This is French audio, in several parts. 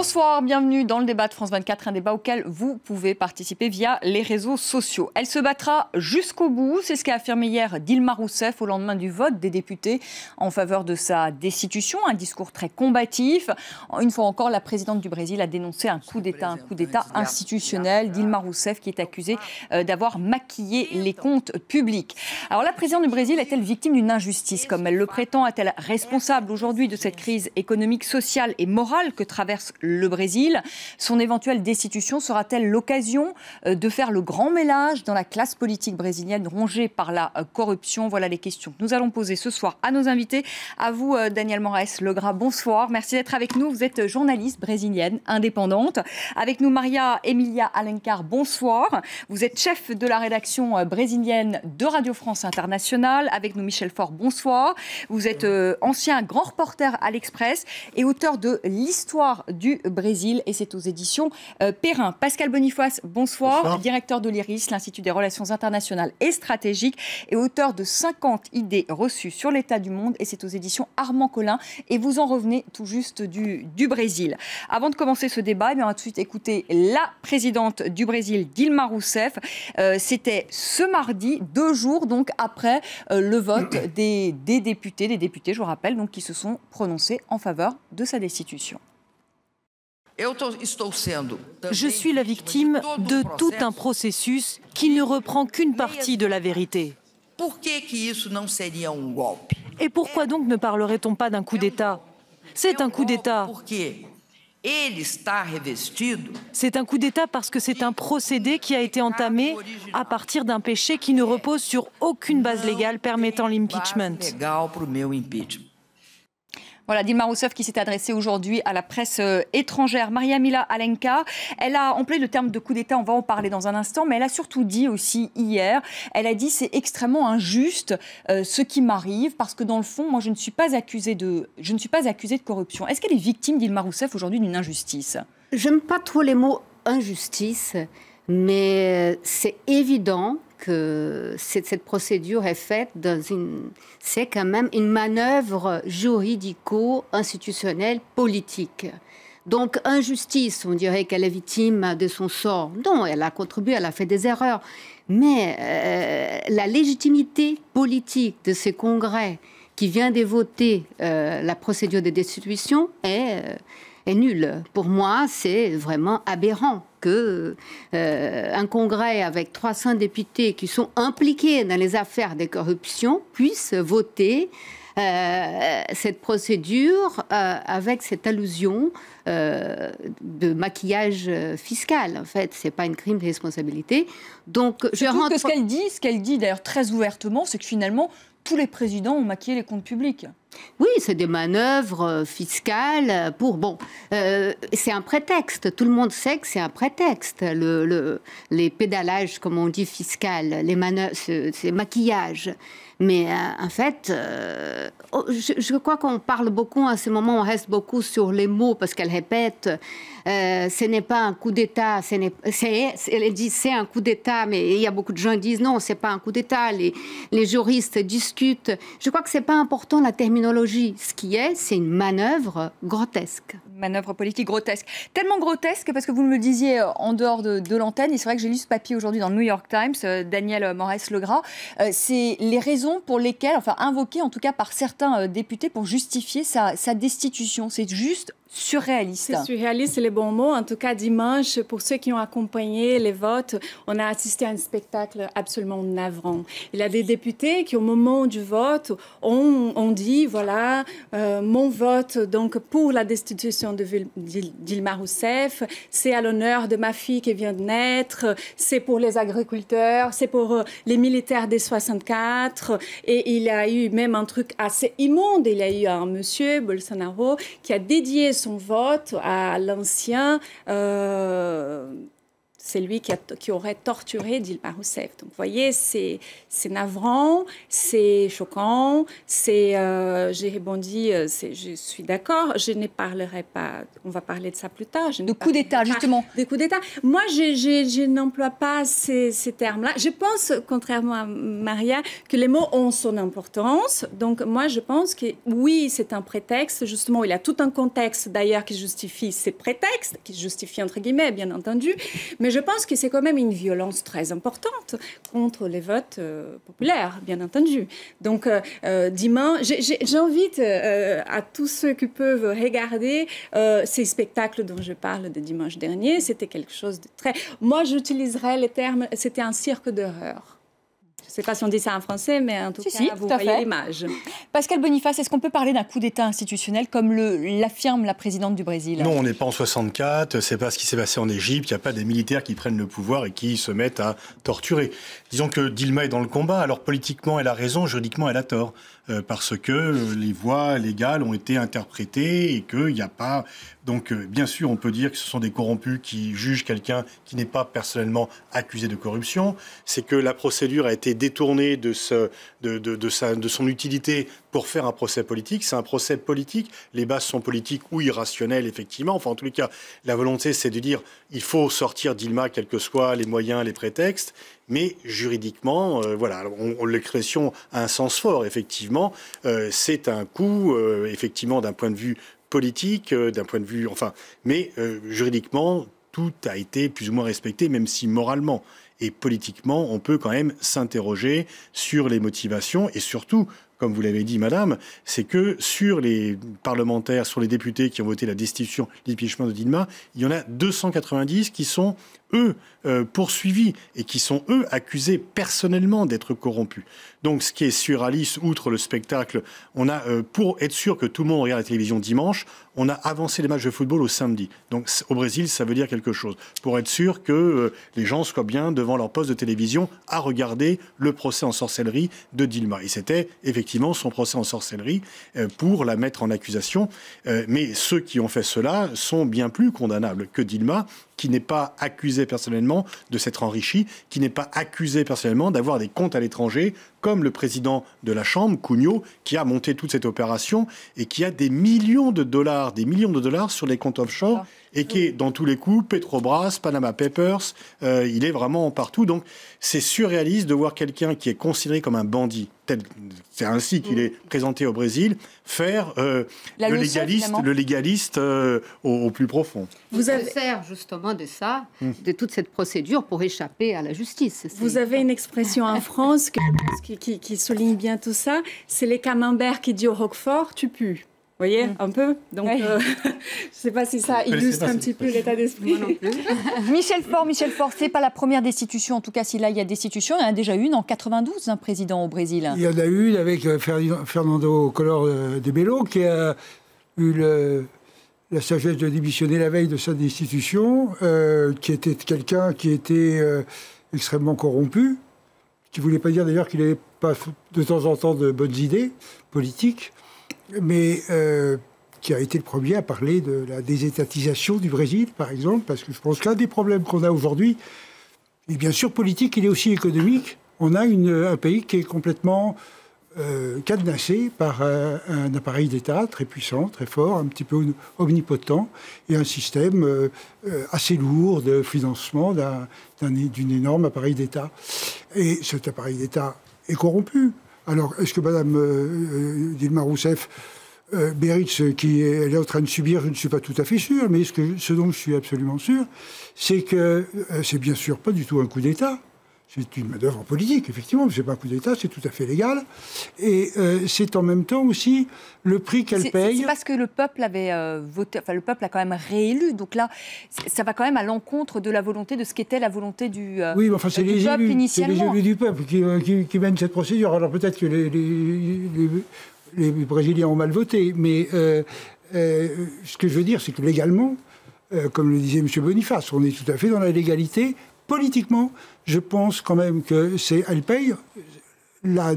Bonsoir, bienvenue dans le débat de France 24, un débat auquel vous pouvez participer via les réseaux sociaux. Elle se battra jusqu'au bout, c'est ce qu'a affirmé hier Dilma Rousseff au lendemain du vote des députés en faveur de sa destitution, un discours très combatif. Une fois encore, la présidente du Brésil a dénoncé un coup d'État institutionnel. Dilma Rousseff qui est accusée d'avoir maquillé les comptes publics. Alors la présidente du Brésil est-elle victime d'une injustice, comme elle le prétend? Est-elle responsable aujourd'hui de cette crise économique, sociale et morale que traverse le Brésil? Son éventuelle destitution sera-t-elle l'occasion de faire le grand ménage dans la classe politique brésilienne rongée par la corruption? Voilà les questions que nous allons poser ce soir à nos invités. À vous, Daniel Moraes-Legras, bonsoir. Merci d'être avec nous. Vous êtes journaliste brésilienne, indépendante. Avec nous, Maria Emilia Alencar, bonsoir. Vous êtes chef de la rédaction brésilienne de Radio France Internationale. Avec nous, Michel Faure, bonsoir. Vous êtes ancien grand reporter à l'Express et auteur de l'histoire du Brésil, et c'est aux éditions Perrin. Pascal Boniface, bonsoir, directeur de l'IRIS, l'Institut des Relations Internationales et Stratégiques, et auteur de 50 idées reçues sur l'état du monde, et c'est aux éditions Armand Collin, et vous en revenez tout juste du Brésil. Avant de commencer ce débat, on va tout de suite écouter la présidente du Brésil, Dilma Rousseff. C'était ce mardi, 2 jours donc après le vote des députés, je vous rappelle, donc, qui se sont prononcés en faveur de sa destitution. Je suis la victime de tout un processus qui ne reprend qu'une partie de la vérité. Et pourquoi donc ne parlerait-on pas d'un coup d'État? C'est un coup d'État. C'est un coup d'État parce que c'est un procédé qui a été entamé à partir d'un péché qui ne repose sur aucune base légale permettant l'impeachment. Voilà, Dilma Rousseff qui s'est adressée aujourd'hui à la presse étrangère. Maria Emilia Alencar, elle a employé le terme de coup d'État, on va en parler dans un instant, mais elle a surtout dit aussi hier, elle a dit c'est extrêmement injuste ce qui m'arrive, parce que dans le fond, moi je ne suis pas accusée de corruption. Est-ce qu'elle est victime, Dilma Rousseff, aujourd'hui d'une injustice? J'aime pas trop les mots injustice, mais c'est évident que cette procédure est faite c'est quand même une manœuvre juridico-institutionnelle politique. Donc, injustice, on dirait qu'elle est victime de son sort. Non, elle a contribué, elle a fait des erreurs. Mais la légitimité politique de ces congrès qui vient de voter la procédure de destitution est nulle. Pour moi, c'est vraiment aberrant que un congrès avec 300 députés qui sont impliqués dans les affaires de corruption puisse voter cette procédure avec cette allusion de maquillage fiscal. En fait, c'est pas une crime de responsabilité. Donc, je trouve que ce qu'elle dit d'ailleurs très ouvertement, c'est que finalement, tous les présidents ont maquillé les comptes publics. Oui, c'est des manœuvres fiscales pour... Bon, c'est un prétexte. Tout le monde sait que c'est un prétexte. Les pédalages, comme on dit, fiscal, les manœuvres, c'est maquillage. Mais en fait, je crois qu'on parle beaucoup, en ce moment, on reste beaucoup sur les mots, parce qu'elle répète, ce n'est pas un coup d'État, elle dit c'est un coup d'État, mais il y a beaucoup de gens qui disent non, c'est pas un coup d'État, les juristes discutent. Je crois que c'est pas important la terminologie. Ce qui est, c'est une manœuvre grotesque. Manœuvre politique grotesque. Tellement grotesque, parce que vous me le disiez en dehors de l'antenne, et c'est vrai que j'ai lu ce papier aujourd'hui dans le New York Times, Daniel Moraes-Legras, c'est les raisons pour lesquelles, enfin invoquées en tout cas par certains députés pour justifier sa destitution. C'est juste surréaliste. C'est surréaliste, c'est le bon mot. En tout cas, dimanche, pour ceux qui ont accompagné les votes, on a assisté à un spectacle absolument navrant. Il y a des députés qui, au moment du vote, ont dit, voilà, mon vote donc pour la destitution de Dilma Rousseff, c'est à l'honneur de ma fille qui vient de naître, c'est pour les agriculteurs, c'est pour les militaires des 64. Et il y a eu même un truc assez immonde. Il y a eu un monsieur, Bolsonaro, qui a dédié son vote à l'ancien c'est lui qui aurait torturé Dilma Rousseff. Donc, vous voyez, c'est navrant, c'est choquant, j'ai rebondi, je suis d'accord, je ne parlerai pas, on va parler de ça plus tard. De coups d'État, justement. Des coups d'État. Moi, je n'emploie pas ces termes-là. Je pense, contrairement à Maria, que les mots ont son importance. Donc, moi, je pense que oui, c'est un prétexte. Justement, il y a tout un contexte, d'ailleurs, qui justifie ces prétextes, qui justifie, entre guillemets, bien entendu. Mais je pense que c'est quand même une violence très importante contre les votes populaires, bien entendu. Donc, dimanche, j'invite à tous ceux qui peuvent regarder ces spectacles dont je parle de dimanche dernier. C'était quelque chose de très... Moi, j'utiliserais les termes, c'était un cirque d'horreur. Je ne sais pas si on dit ça en français, mais en tout cas, vous voyez l'image. Pascal Boniface, est-ce qu'on peut parler d'un coup d'État institutionnel comme l'affirme la présidente du Brésil? Non, on n'est pas en 64, c'est pas ce qui s'est passé en Égypte, il n'y a pas des militaires qui prennent le pouvoir et qui se mettent à torturer. Disons que Dilma est dans le combat, alors politiquement elle a raison, juridiquement elle a tort. Parce que les voies légales ont été interprétées et qu'il n'y a pas... Donc, bien sûr, on peut dire que ce sont des corrompus qui jugent quelqu'un qui n'est pas personnellement accusé de corruption. C'est que la procédure a été détournée de son utilité pour faire un procès politique. C'est un procès politique. Les bases sont politiques ou irrationnelles, effectivement. Enfin, en tous les cas, la volonté, c'est de dire il faut sortir Dilma, quels que soient les moyens, les prétextes. Mais juridiquement, voilà, l'expression a un sens fort, effectivement. C'est un coup, effectivement, d'un point de vue politique, d'un point de vue... Enfin, mais juridiquement, tout a été plus ou moins respecté, même si moralement et politiquement, on peut quand même s'interroger sur les motivations et surtout, comme vous l'avez dit, madame, c'est que sur les parlementaires, sur les députés qui ont voté la destitution, l'impeachment de Dilma, il y en a 290 qui sont, eux, poursuivis et qui sont, eux, accusés personnellement d'être corrompus. Donc, ce qui est surréaliste, outre le spectacle, on a, pour être sûr que tout le monde regarde la télévision dimanche, on a avancé les matchs de football au samedi. Donc, au Brésil, ça veut dire quelque chose. Pour être sûr que les gens soient bien devant leur poste de télévision à regarder le procès en sorcellerie de Dilma. Et c'était effectivement son procès en sorcellerie pour la mettre en accusation. Mais ceux qui ont fait cela sont bien plus condamnables que Dilma, qui n'est pas accusé personnellement de s'être enrichi, qui n'est pas accusé personnellement d'avoir des comptes à l'étranger, comme le président de la Chambre, Cunha, qui a monté toute cette opération et qui a des millions de dollars sur les comptes offshore et qui est dans tous les coups, Petrobras, Panama Papers, il est vraiment partout. Donc c'est surréaliste de voir quelqu'un qui est considéré comme un bandit, c'est ainsi qu'il est présenté au Brésil, faire le légaliste au plus profond. Vous avez sert justement de ça, de toute cette procédure pour échapper à la justice. Vous avez une expression en France qui souligne bien tout ça, c'est les camemberts qui disent au Roquefort, tu pues. Vous voyez, un peu. Donc, je ne sais pas si ça illustre un petit peu l'état d'esprit. Michel Faure, ce n'est pas la première destitution. En tout cas, si là, il y a destitution, il y en a déjà une en 92, un président au Brésil. Il y en a une avec Fernando Collor de Mello, qui a eu la sagesse de démissionner la veille de sa destitution, qui était quelqu'un qui était extrêmement corrompu, qui ne voulait pas dire d'ailleurs qu'il n'avait pas de temps en temps de bonnes idées politiques, mais qui a été le premier à parler de la désétatisation du Brésil, par exemple, parce que je pense qu'un des problèmes qu'on a aujourd'hui est bien sûr politique, il est aussi économique. On a un pays qui est complètement cadenassé par un appareil d'État très puissant, très fort, un petit peu omnipotent, et un système assez lourd de financement d'une énorme appareil d'État. Et cet appareil d'État est corrompu. Alors, est-ce que Mme Dilma Rousseff mérite ce qu'elle est en train de subir? Je ne suis pas tout à fait sûr, mais ce dont je suis absolument sûr, c'est que c'est bien sûr pas du tout un coup d'État. C'est une manœuvre politique, effectivement, mais ce n'est pas un coup d'État, c'est tout à fait légal. Et c'est en même temps aussi le prix qu'elle paye. C'est parce que le peuple avait voté, enfin le peuple a quand même réélu, donc là, ça va quand même à l'encontre de la volonté, de ce qu'était la volonté du peuple oui, mais enfin, c'est les élus du peuple qui mènent cette procédure. Alors peut-être que les Brésiliens ont mal voté, mais ce que je veux dire, c'est que légalement, comme le disait M. Boniface, on est tout à fait dans la légalité. Politiquement, je pense quand même qu'elle paye la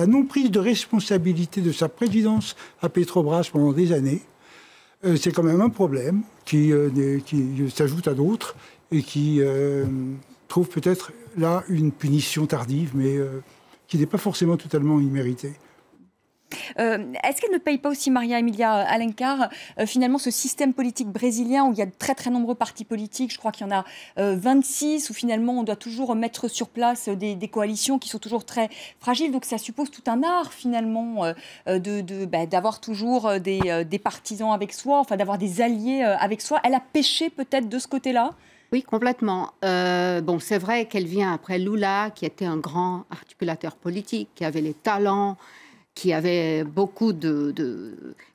non-prise de responsabilité de sa présidence à Petrobras pendant des années. C'est quand même un problème qui s'ajoute à d'autres et qui trouve peut-être là une punition tardive, mais qui n'est pas forcément totalement imméritée. Est-ce qu'elle ne paye pas aussi, Maria Emilia Alencar, finalement ce système politique brésilien où il y a de très très nombreux partis politiques, je crois qu'il y en a 26, où finalement on doit toujours mettre sur place des coalitions qui sont toujours très fragiles, donc ça suppose tout un art finalement d'avoir toujours des partisans avec soi, enfin d'avoir des alliés avec soi. Elle a péché peut-être de ce côté-là ? Oui, complètement. Bon, c'est vrai qu'elle vient après Lula, qui était un grand articulateur politique, qui avait les talents, qui avait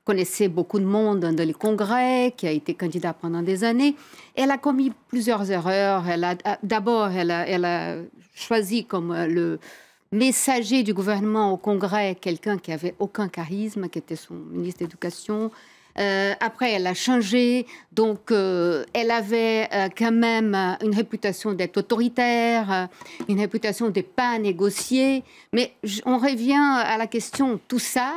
connaissait beaucoup de monde dans les congrès, qui a été candidat pendant des années. Elle a commis plusieurs erreurs. D'abord, elle a choisi comme le messager du gouvernement au congrès quelqu'un qui avait aucun charisme, qui était son ministre de l'Éducation. Après, elle a changé, donc elle avait quand même une réputation d'être autoritaire, une réputation de ne pas négocier. Mais on revient à la question, tout ça,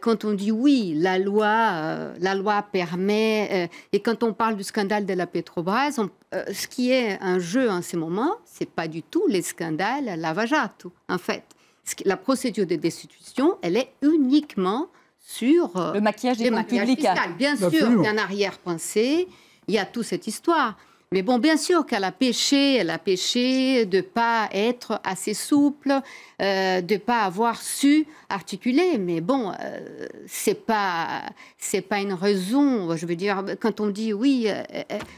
quand on dit oui, la loi permet, et quand on parle du scandale de la Petrobras, ce qui est un jeu en ce moment, ce n'est pas du tout les scandales Lava Jato, en fait. La procédure de destitution, elle est uniquement sur le maquillage des comptes publics. Bien sûr, il y a un arrière-pensée, il y a toute cette histoire. Mais bon, bien sûr qu'elle a péché de ne pas être assez souple, de ne pas avoir su articuler. Mais bon, c'est pas une raison. Je veux dire, quand on dit oui,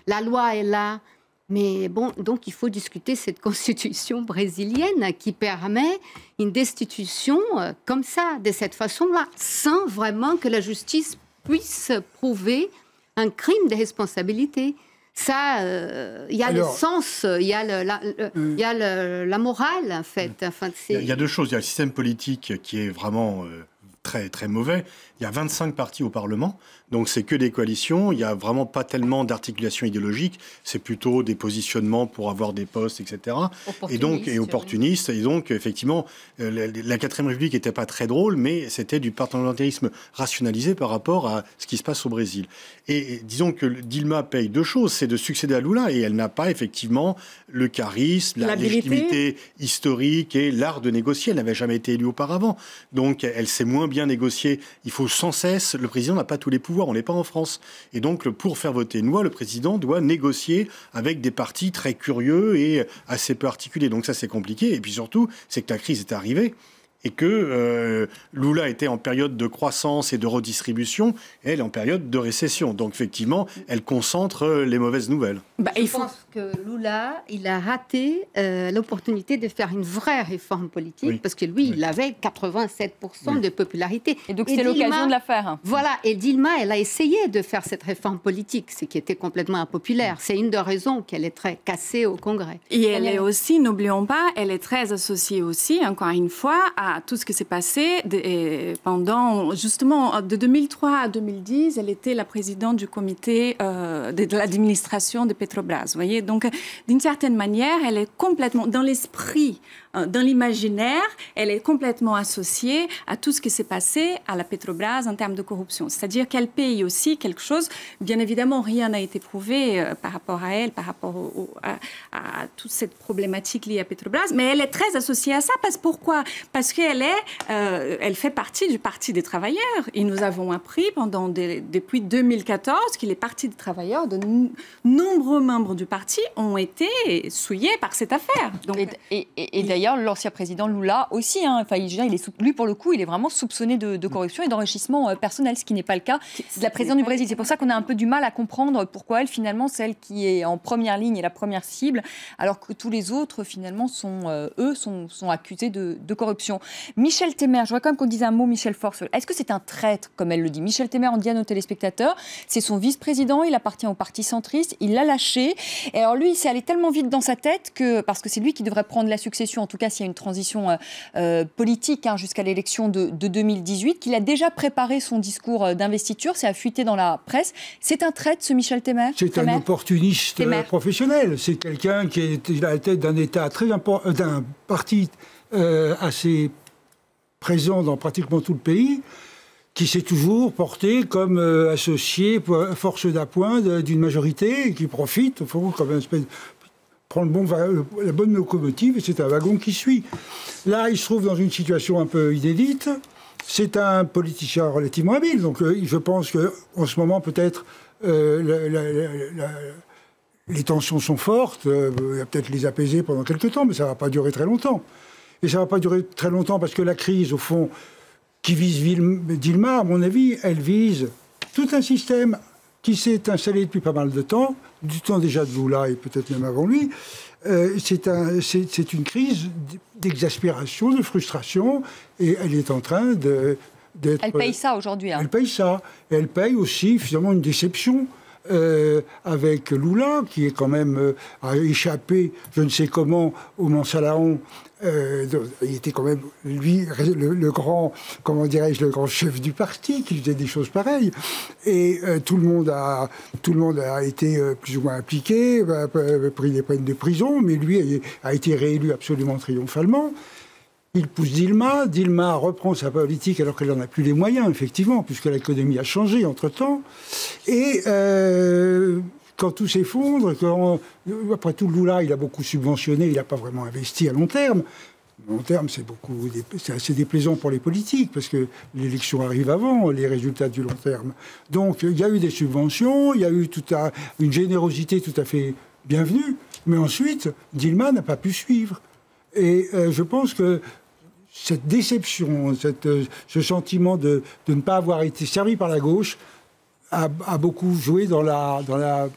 la loi est là. Mais bon, donc il faut discuter cette constitution brésilienne qui permet une destitution comme ça, de cette façon-là, sans vraiment que la justice puisse prouver un crime de responsabilité. Ça, il y a le sens, il y a la morale, en fait. Enfin, il y a deux choses. Il y a le système politique qui est vraiment très, très mauvais. Il y a 25 partis au Parlement, donc c'est que des coalitions. Il n'y a vraiment pas tellement d'articulation idéologique. C'est plutôt des positionnements pour avoir des postes, etc. Et opportunistes. Et donc, effectivement, la 4ème République n'était pas très drôle, mais c'était du parlementarisme rationalisé par rapport à ce qui se passe au Brésil. Et disons que Dilma paye deux choses. C'est de succéder à Lula, et elle n'a pas, effectivement, le charisme, la légitimité historique et l'art de négocier. Elle n'avait jamais été élue auparavant. Donc, elle sait moins bien négocier. Il faut sans cesse, le président n'a pas tous les pouvoirs, on n'est pas en France. Et donc, pour faire voter une loi, le président doit négocier avec des partis très curieux et assez peu articulés. Donc ça, c'est compliqué. Et puis surtout, c'est que la crise est arrivée et que Lula était en période de croissance et de redistribution, et elle est en période de récession. Donc effectivement, elle concentre les mauvaises nouvelles. Je pense que Lula, il a raté l'opportunité de faire une vraie réforme politique, parce que lui, il avait 87% de popularité. Et donc c'était l'occasion de la faire. Voilà, et Dilma, elle a essayé de faire cette réforme politique, ce qui était complètement impopulaire. C'est une des raisons qu'elle est très cassée au Congrès. Et elle est aussi, n'oublions pas, elle est très associée aussi, encore une fois, à tout ce qui s'est passé pendant, justement, de 2003 à 2010, elle était la présidente du comité de l'administration de Petrobras. Vous voyez, donc, d'une certaine manière, elle est complètement dans l'esprit, dans l'imaginaire, elle est complètement associée à tout ce qui s'est passé à la Petrobras en termes de corruption. C'est-à-dire qu'elle paye aussi quelque chose. Bien évidemment, rien n'a été prouvé par rapport à elle, par rapport à toute cette problématique liée à Petrobras, mais elle est très associée à ça. Pourquoi ? Parce qu'elle elle fait partie du Parti des travailleurs. Et nous avons appris depuis 2014 que les partis des travailleurs, de nombreux membres du parti, ont été souillés par cette affaire. Donc, et d'ailleurs, l'ancien président Lula aussi, lui pour le coup, il est vraiment soupçonné de corruption et d'enrichissement personnel, ce qui n'est pas le cas de la présidente du Brésil. C'est pour ça qu'on a un peu du mal à comprendre pourquoi elle, finalement, celle qui est en première ligne et la première cible, alors que tous les autres, finalement, sont accusés de corruption. Michel Temer, je voudrais quand même qu'on dise un mot, Michel Force. Est-ce que c'est un traître, comme elle le dit ? Michel Temer, on dit à nos téléspectateurs, c'est son vice-président, il appartient au parti centriste, il l'a lâché. Et alors lui, c'est allé tellement vite dans sa tête parce que c'est lui qui devrait prendre la succession, en tout cas s'il y a une transition politique jusqu'à l'élection de 2018, qu'il a déjà préparé son discours d'investiture, c'est à fuiter dans la presse. C'est un traître, ce Michel Temer ? C'est un opportuniste professionnel. C'est quelqu'un qui est à la tête d'un État très important, d'un parti assez présent dans pratiquement tout le pays, qui s'est toujours porté comme associé, force d'appoint d'une majorité, et qui profite, au fond, comme un espèce prend la bonne locomotive et c'est un wagon qui suit. Là, il se trouve dans une situation un peu inédite. C'est un politicien relativement habile. Donc, je pense qu'en ce moment, peut-être, les tensions sont fortes. Il va peut-être les apaiser pendant quelques temps, mais ça ne va pas durer très longtemps. Et ça ne va pas durer très longtemps parce que la crise, au fond, qui vise Dilma, à mon avis, elle vise tout un système qui s'est installé depuis pas mal de temps, du temps déjà de Lula et peut-être même avant lui. C'est une crise d'exaspération, de frustration, et elle est en train d'être... Elle paye ça aujourd'hui. Hein. Elle paye ça. Et elle paye aussi, finalement, une déception avec Lula, qui est quand même a échappé, je ne sais comment, au Mont-Salaon. Il était quand même, lui, le grand, comment dirais-je, le grand chef du parti, qui faisait des choses pareilles. Et tout le monde a été plus ou moins impliqué, a pris des peines de prison, mais lui a été réélu absolument triomphalement. Il pousse Dilma. Dilma reprend sa politique alors qu'elle n'en a plus les moyens, effectivement, puisque l'économie a changé entre-temps. Et quand tout s'effondre, après tout, Lula, il a beaucoup subventionné, il n'a pas vraiment investi à long terme. Long terme, c'est assez déplaisant pour les politiques, parce que l'élection arrive avant les résultats du long terme. Donc, il y a eu des subventions, il y a eu une générosité tout à fait bienvenue, mais ensuite, Dilma n'a pas pu suivre. Et je pense que cette déception, ce sentiment de ne pas avoir été servi par la gauche a beaucoup joué dans la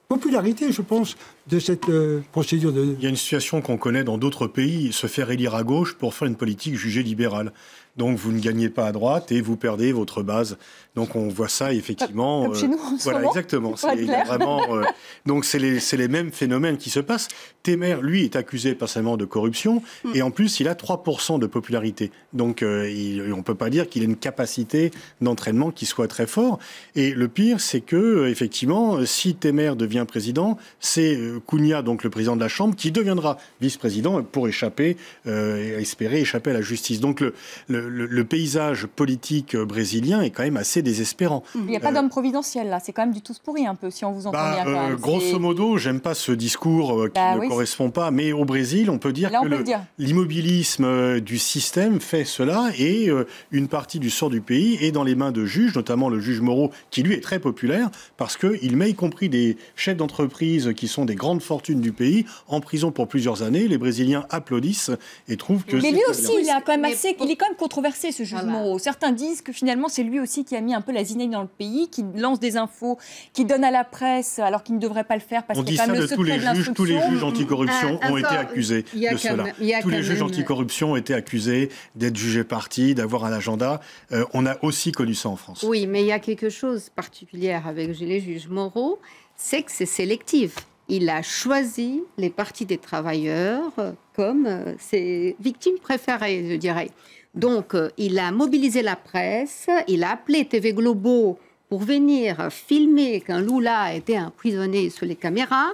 popularité, je pense, de cette procédure de... Il y a une situation qu'on connaît dans d'autres pays, se faire élire à gauche pour faire une politique jugée libérale. Donc vous ne gagnez pas à droite et vous perdez votre base. Donc on voit ça effectivement. Comme chez nous en ce voilà, moment, exactement. Donc c'est les mêmes phénomènes qui se passent. Temer, lui, est accusé personnellement de corruption et en plus il a 3% de popularité. Donc on ne peut pas dire qu'il a une capacité d'entraînement qui soit très fort. Et le pire, c'est que effectivement, si Temer devient président, c'est Cunha, donc le président de la Chambre, qui deviendra vice-président pour espérer échapper à la justice. Donc le paysage politique brésilien est quand même assez désespérant. Il n'y a pas d'homme providentiel là, c'est quand même du tous pourri un peu, si on vous entend bien. Quand même. Grosso modo, j'aime pas ce discours qui ne correspond pas, mais au Brésil, on peut dire que l'immobilisme du système fait cela et une partie du sort du pays est dans les mains de juges, notamment le juge Moro, qui lui est très populaire parce qu'il met y compris des chefs d'entreprise qui sont des grandes fortunes du pays en prison pour plusieurs années. Les Brésiliens applaudissent et trouvent que... Mais lui aussi, il est quand même controversé, ce juge Moro. Certains disent que finalement, c'est lui aussi qui a mis un peu la zinaille dans le pays, qui lance des infos, qui donne à la presse alors qu'il ne devrait pas le faire parce qu'il y a quand même le secret de l'instruction. Tous les juges anticorruption ont été accusés de cela. Tous les juges anticorruption ont été accusés d'être jugés partis, d'avoir un agenda. On a aussi connu ça en France. Oui, mais il y a quelque chose de particulier avec les juges Moro, c'est que c'est sélectif. Il a choisi les partis des travailleurs comme ses victimes préférées, je dirais. Donc, il a mobilisé la presse, il a appelé TV Globo pour venir filmer quand Lula était emprisonné sous les caméras.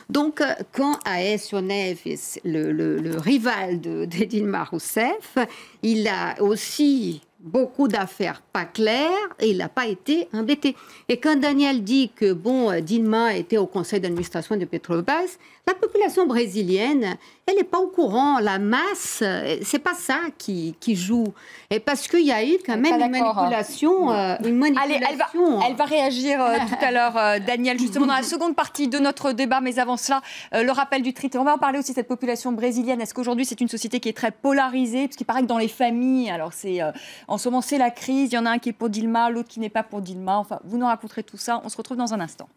Donc, quand Aécio Neves, le rival de Dilma Rousseff, il a aussi beaucoup d'affaires pas claires et il n'a pas été embêté. Et quand Daniel dit que Dilma était au conseil d'administration de Petrobras, la population brésilienne, elle n'est pas au courant. La masse, c'est pas ça qui joue. Et parce qu'il y a eu quand même une manipulation. Allez, elle va réagir tout à l'heure, Daniel, justement dans la seconde partie de notre débat. Mais avant cela, le rappel du titre. On va en parler aussi de cette population brésilienne. Est-ce qu'aujourd'hui, c'est une société qui est très polarisée? Parce qu'il paraît que dans les familles, alors en ce moment, c'est la crise. Il y en a un qui est pour Dilma, l'autre qui n'est pas pour Dilma. Enfin, vous nous raconterez tout ça. On se retrouve dans un instant.